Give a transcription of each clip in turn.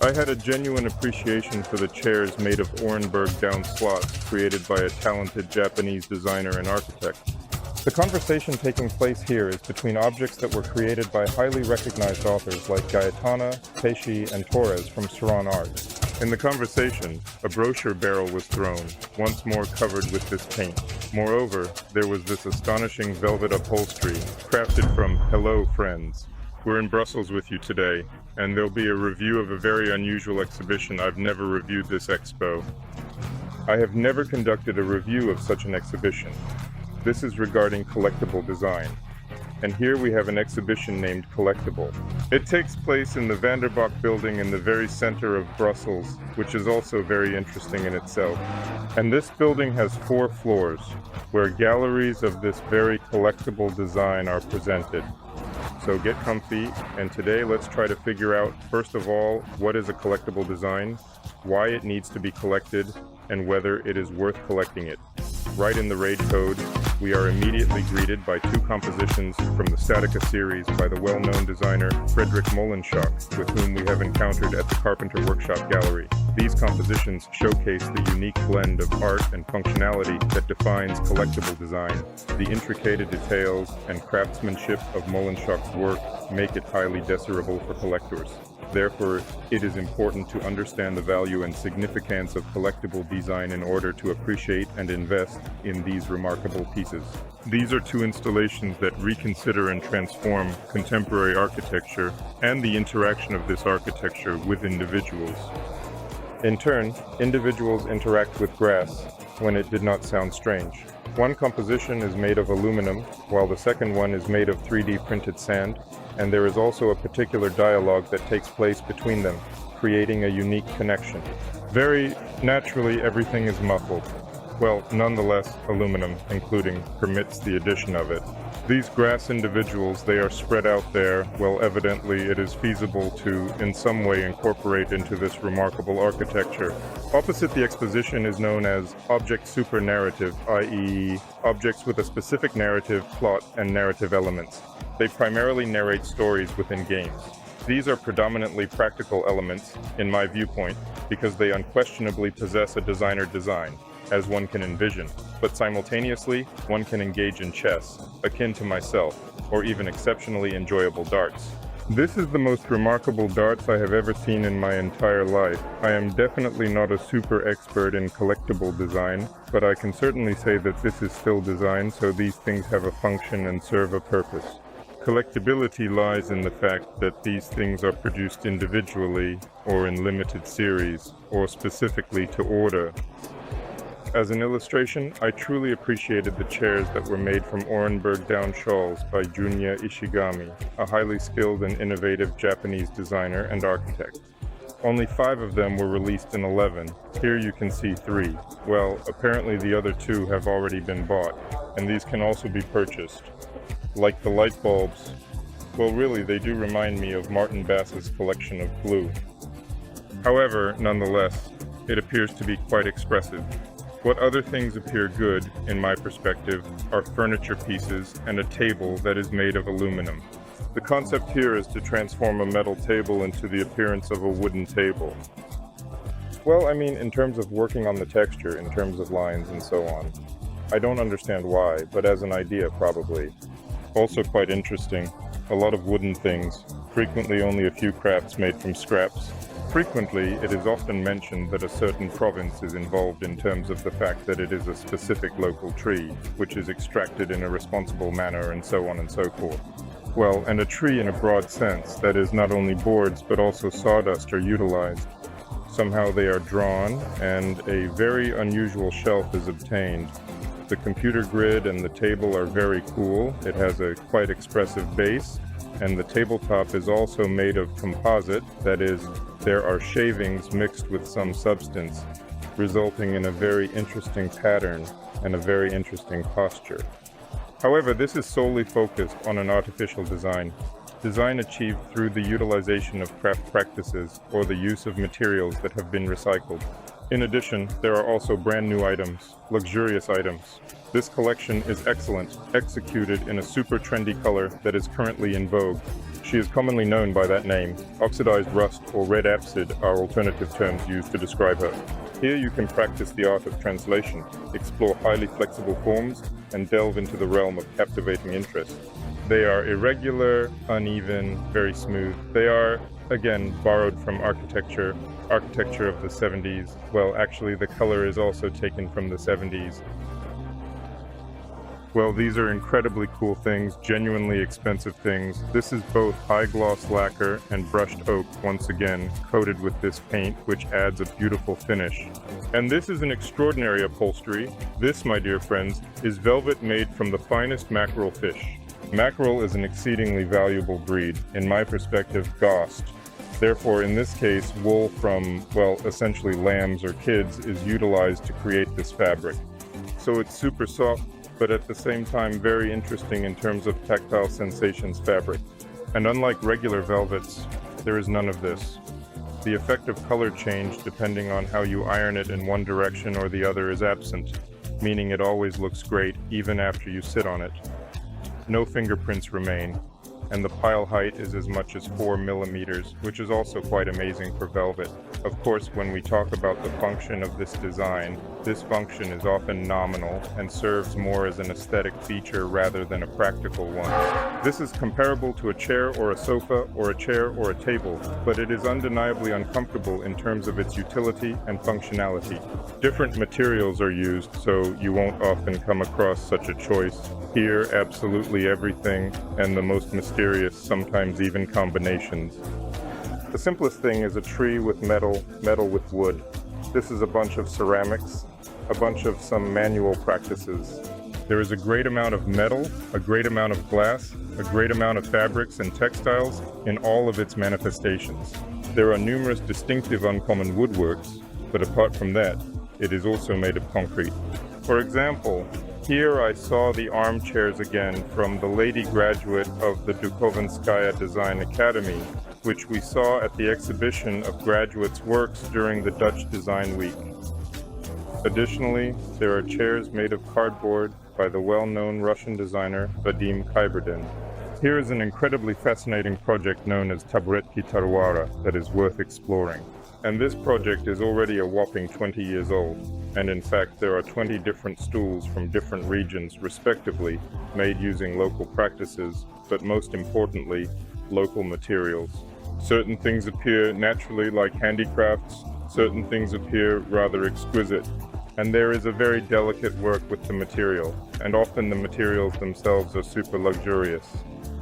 I had a genuine appreciation for the chairs made of Orenburg down slots created by a talented Japanese designer and architect. The conversation taking place here is between objects that were created by highly recognized authors like Gaetana, Pesci, and Torres from Saran Art. In the conversation, a brochure barrel was thrown, once more covered with this paint. Moreover, there was this astonishing velvet upholstery, crafted from Hello Friends. We're in Brussels with you today, and there'll be a review of a very unusual exhibition. I've never reviewed this expo. I have never conducted a review of such an exhibition. This is regarding collectible design. And here we have an exhibition named Collectible. It takes place in the Vanderbach building in the very center of Brussels, which is also very interesting in itself. And this building has 4 floors, where galleries of this very collectible design are presented. So get comfy, and today let's try to figure out, first of all, what is a collectible design, why it needs to be collected, and whether it is worth collecting it. Right in the raid code, we are immediately greeted by 2 compositions from the Statica series by the well-known designer Friedrich Molenschach, with whom we have encountered at the Carpenter Workshop Gallery. These compositions showcase the unique blend of art and functionality that defines collectible design. The intricate details and craftsmanship of Molenschach's work make it highly desirable for collectors. Therefore, it is important to understand the value and significance of collectible design in order to appreciate and invest in these remarkable pieces. These are 2 installations that reconsider and transform contemporary architecture and the interaction of this architecture with individuals. In turn, individuals interact with grass when it did not sound strange. One composition is made of aluminum, while the second one is made of 3D printed sand, and there is also a particular dialogue that takes place between them, creating a unique connection. Very naturally, everything is muffled. Well, nonetheless, aluminum, including, permits the addition of it. These grass individuals, they are spread out there. Well, evidently it is feasible to, in some way, incorporate into this remarkable architecture. Opposite the exposition is known as object supernarrative, i.e., objects with a specific narrative, plot, and narrative elements. They primarily narrate stories within games. These are predominantly practical elements, in my viewpoint, because they unquestionably possess a designer design, as one can envision, but simultaneously, one can engage in chess, akin to myself, or even exceptionally enjoyable darts. This is the most remarkable darts I have ever seen in my entire life. I am definitely not a super expert in collectible design, but I can certainly say that this is still design, so these things have a function and serve a purpose. Collectability lies in the fact that these things are produced individually, or in limited series, or specifically to order. As an illustration, I truly appreciated the chairs that were made from Orenburg down shawls by Junya Ishigami, a highly skilled and innovative Japanese designer and architect. Only 5 of them were released in 11. Here you can see 3. Well, apparently the other 2 have already been bought, and these can also be purchased. Like the light bulbs, well really they do remind me of Martin Bass's collection of glue. However, nonetheless, it appears to be quite expressive. What other things appear good, in my perspective, are furniture pieces and a table that is made of aluminum. The concept here is to transform a metal table into the appearance of a wooden table. Well, I mean, in terms of working on the texture, in terms of lines and so on. I don't understand why, but as an idea, probably. Also quite interesting, a lot of wooden things, frequently only a few crafts made from scraps. Frequently, it is often mentioned that a certain province is involved in terms of the fact that it is a specific local tree, which is extracted in a responsible manner and so on and so forth. Well, and a tree in a broad sense, that is not only boards but also sawdust are utilized. Somehow they are drawn, and a very unusual shelf is obtained. The computer grid and the table are very cool. It has a quite expressive base, and the tabletop is also made of composite, that is, there are shavings mixed with some substance, resulting in a very interesting pattern and a very interesting posture. However, this is solely focused on an artificial design. Design achieved through the utilization of craft practices or the use of materials that have been recycled. In addition, there are also brand new items, luxurious items. This collection is excellent, executed in a super trendy color that is currently in vogue, She is commonly known by that name. Oxidized rust or red apsid are alternative terms used to describe her. Here you can practice the art of translation, explore highly flexible forms, and delve into the realm of captivating interest. They are irregular, uneven, very smooth. They are, again, borrowed from architecture of the 70s. Well, actually, the color is also taken from the 70s. Well, these are incredibly cool things, genuinely expensive things. This is both high gloss lacquer and brushed oak, once again, coated with this paint, which adds a beautiful finish. And this is an extraordinary upholstery. This, my dear friends, is velvet made from the finest mackerel fish. Mackerel is an exceedingly valuable breed, in my perspective, GOST. Therefore, in this case, wool from, well, essentially lambs or kids is utilized to create this fabric. So it's super soft, but at the same time very interesting in terms of tactile sensations fabric. And unlike regular velvets, there is none of this. The effect of color change depending on how you iron it in one direction or the other is absent, meaning it always looks great even after you sit on it. No fingerprints remain, and the pile height is as much as 4 millimeters, which is also quite amazing for velvet. Of course, when we talk about the function of this design, this function is often nominal and serves more as an aesthetic feature rather than a practical one. This is comparable to a chair or a sofa or a chair or a table, but it is undeniably uncomfortable in terms of its utility and functionality. Different materials are used, so you won't often come across such a choice. Here, absolutely everything, and the most mysterious, sometimes even combinations. The simplest thing is a tree with metal with wood. This is a bunch of ceramics, a bunch of some manual practices. There is a great amount of metal, a great amount of glass, a great amount of fabrics and textiles in all of its manifestations. There are numerous distinctive uncommon woodworks, but apart from that, it is also made of concrete. For example, here I saw the armchairs again from the lady graduate of the Dukovnskaya Design Academy, which we saw at the exhibition of graduates' works during the Dutch Design Week. Additionally, there are chairs made of cardboard by the well-known Russian designer Vadim Kyberdin. Here is an incredibly fascinating project known as Taburetki Taruara that is worth exploring. And this project is already a whopping 20 years old. And in fact, there are 20 different stools from different regions, respectively, made using local practices, but most importantly, local materials. Certain things appear naturally like handicrafts, certain things appear rather exquisite, and there is a very delicate work with the material, and often the materials themselves are super luxurious.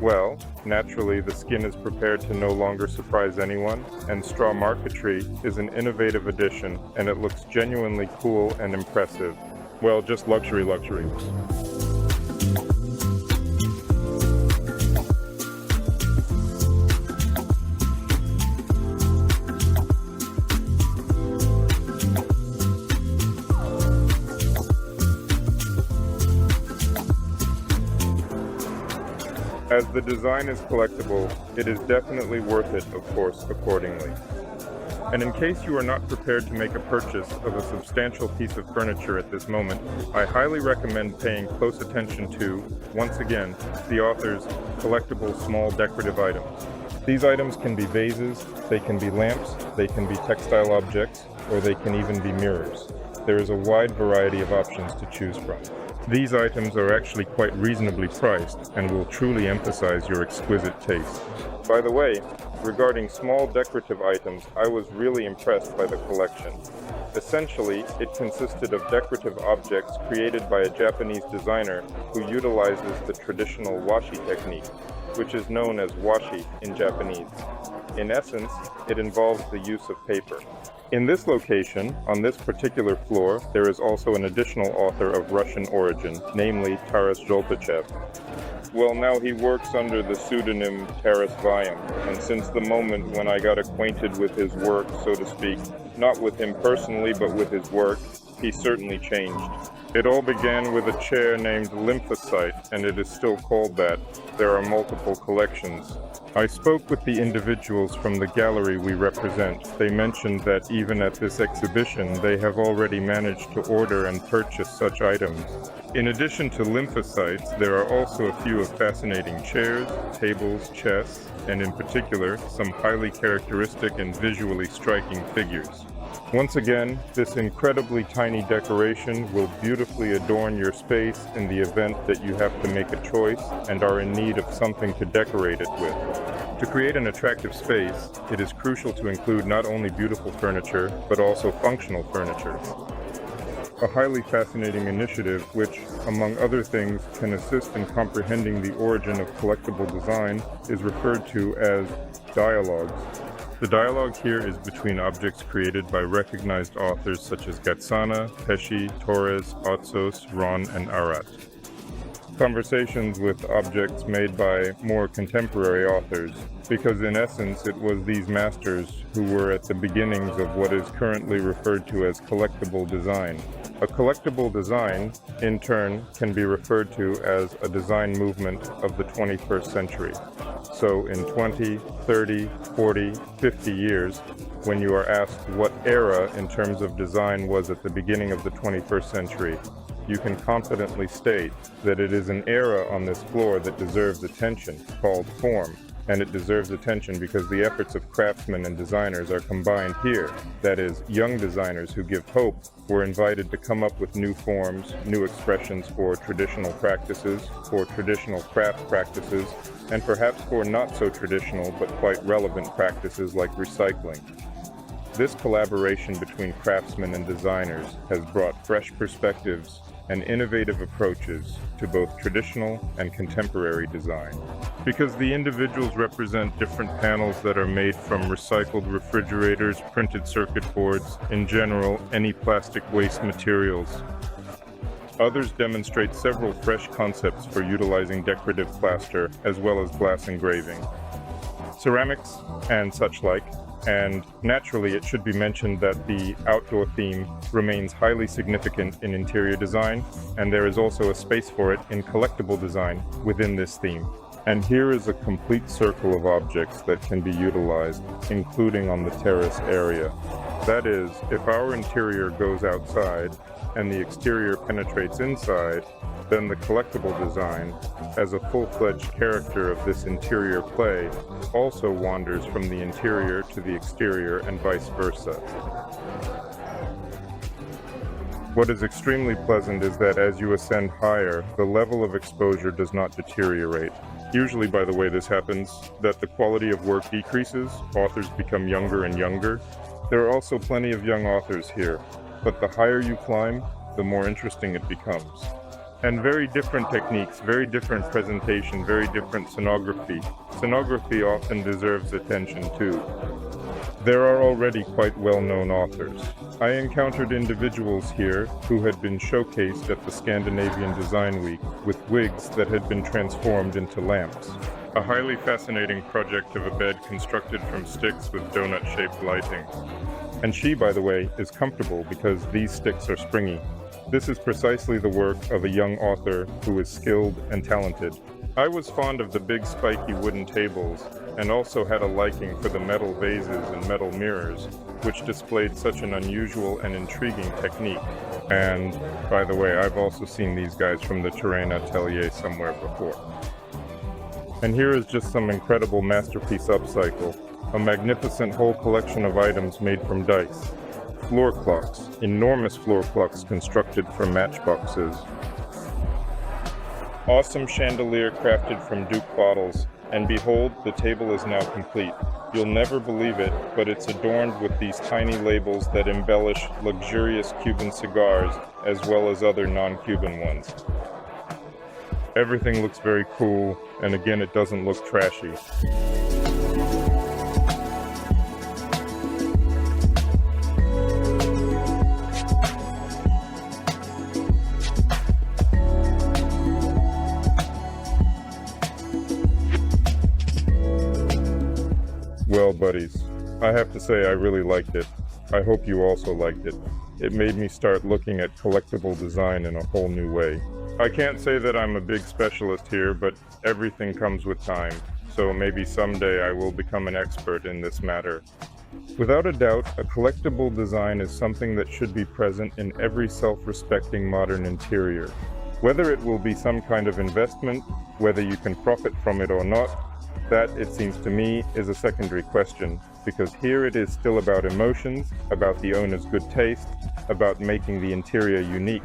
Well, naturally, the skin is prepared to no longer surprise anyone, and straw marquetry is an innovative addition, and it looks genuinely cool and impressive. Well, just luxury. As the design is collectible, it is definitely worth it, of course, accordingly. And in case you are not prepared to make a purchase of a substantial piece of furniture at this moment, I highly recommend paying close attention to, once again, the author's collectible small decorative items. These items can be vases, they can be lamps, they can be textile objects, or they can even be mirrors. There is a wide variety of options to choose from. These items are actually quite reasonably priced and will truly emphasize your exquisite taste. By the way, regarding small decorative items, I was really impressed by the collection. Essentially, it consisted of decorative objects created by a Japanese designer who utilizes the traditional washi technique, which is known as washi in Japanese. In essence, it involves the use of paper. In this location, on this particular floor, there is also an additional author of Russian origin, namely Taras Zholtachev. Well, now he works under the pseudonym Taras Vayam, and since the moment when I got acquainted with his work, so to speak, not with him personally, but with his work, he certainly changed. It all began with a chair named Lymphocyte, and it is still called that. There are multiple collections. I spoke with the individuals from the gallery we represent. They mentioned that even at this exhibition, they have already managed to order and purchase such items. In addition to lymphocytes, there are also a few of fascinating chairs, tables, chests, and in particular, some highly characteristic and visually striking figures. Once again, this incredibly tiny decoration will beautifully adorn your space in the event that you have to make a choice and are in need of something to decorate it with. To create an attractive space, it is crucial to include not only beautiful furniture, but also functional furniture. A highly fascinating initiative which, among other things, can assist in comprehending the origin of collectible design is referred to as dialogues. The dialogue here is between objects created by recognized authors such as Gazzana, Pesci, Torres, Otsos, Ron, and Arat. Conversations with objects made by more contemporary authors, because in essence it was these masters who were at the beginnings of what is currently referred to as collectible design. A collectible design, in turn, can be referred to as a design movement of the 21st century. So in 20, 30, 40, 50 years, when you are asked what era in terms of design was at the beginning of the 21st century, you can confidently state that it is an era on this floor that deserves attention, called form. And it deserves attention because the efforts of craftsmen and designers are combined here. That is, young designers who give hope were invited to come up with new forms, new expressions for traditional practices, for traditional craft practices, and perhaps for not so traditional but quite relevant practices like recycling. This collaboration between craftsmen and designers has brought fresh perspectives and innovative approaches to both traditional and contemporary design. Because the individuals represent different panels that are made from recycled refrigerators, printed circuit boards, in general, any plastic waste materials. Others demonstrate several fresh concepts for utilizing decorative plaster as well as glass engraving, ceramics, and such like. And naturally, it should be mentioned that the outdoor theme remains highly significant in interior design, and there is also a space for it in collectible design within this theme. And here is a complete circle of objects that can be utilized, including on the terrace area. That is, if our interior goes outside and the exterior penetrates inside, then the collectible design, as a full-fledged character of this interior play, also wanders from the interior to the exterior and vice versa. What is extremely pleasant is that as you ascend higher, the level of exposure does not deteriorate. Usually, by the way this happens, that the quality of work decreases, authors become younger and younger. There are also plenty of young authors here, but the higher you climb, the more interesting it becomes. And very different techniques, very different presentation, very different scenography. Scenography often deserves attention too. There are already quite well-known authors. I encountered individuals here who had been showcased at the Scandinavian Design Week with wigs that had been transformed into lamps. A highly fascinating project of a bed constructed from sticks with donut-shaped lighting. And she, by the way, is comfortable because these sticks are springy. This is precisely the work of a young author who is skilled and talented. I was fond of the big spiky wooden tables and also had a liking for the metal vases and metal mirrors, which displayed such an unusual and intriguing technique. And, by the way, I've also seen these guys from the Terrain Atelier somewhere before. And here is just some incredible masterpiece upcycle, a magnificent whole collection of items made from dice. Floor clocks, enormous floor clocks constructed from matchboxes. Awesome chandelier crafted from Duke bottles, and behold, the table is now complete. You'll never believe it, but it's adorned with these tiny labels that embellish luxurious Cuban cigars as well as other non-Cuban ones. Everything looks very cool, and again, it doesn't look trashy. Well, buddies, I have to say I really liked it. I hope you also liked it. It made me start looking at collectible design in a whole new way. I can't say that I'm a big specialist here, but everything comes with time, so maybe someday I will become an expert in this matter. Without a doubt, a collectible design is something that should be present in every self-respecting modern interior. Whether it will be some kind of investment, whether you can profit from it or not, that, it seems to me, is a secondary question, because here it is still about emotions, about the owner's good taste, about making the interior unique.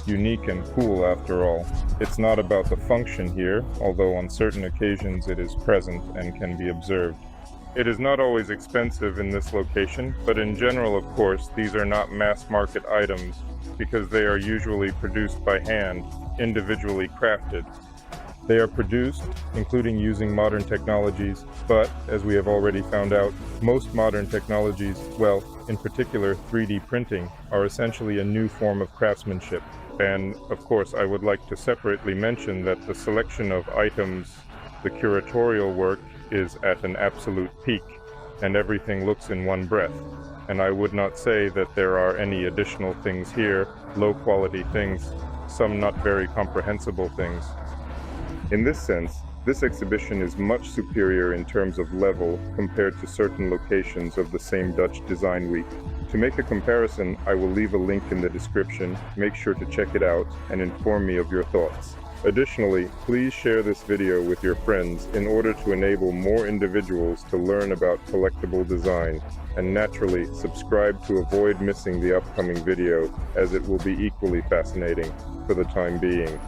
Unique and cool, after all. It's not about the function here, although on certain occasions it is present and can be observed. It is not always expensive in this location, but in general, of course, these are not mass-market items, because they are usually produced by hand, individually crafted. They are produced, including using modern technologies, but, as we have already found out, most modern technologies, well, in particular 3D printing, are essentially a new form of craftsmanship. And, of course, I would like to separately mention that the selection of items, the curatorial work, is at an absolute peak, and everything looks in one breath. And I would not say that there are any additional things here, low-quality things, some not very comprehensible things. In this sense, this exhibition is much superior in terms of level compared to certain locations of the same Dutch Design Week. To make a comparison, I will leave a link in the description. Make sure to check it out and inform me of your thoughts. Additionally, please share this video with your friends in order to enable more individuals to learn about collectible design, and naturally, subscribe to avoid missing the upcoming video, as it will be equally fascinating for the time being.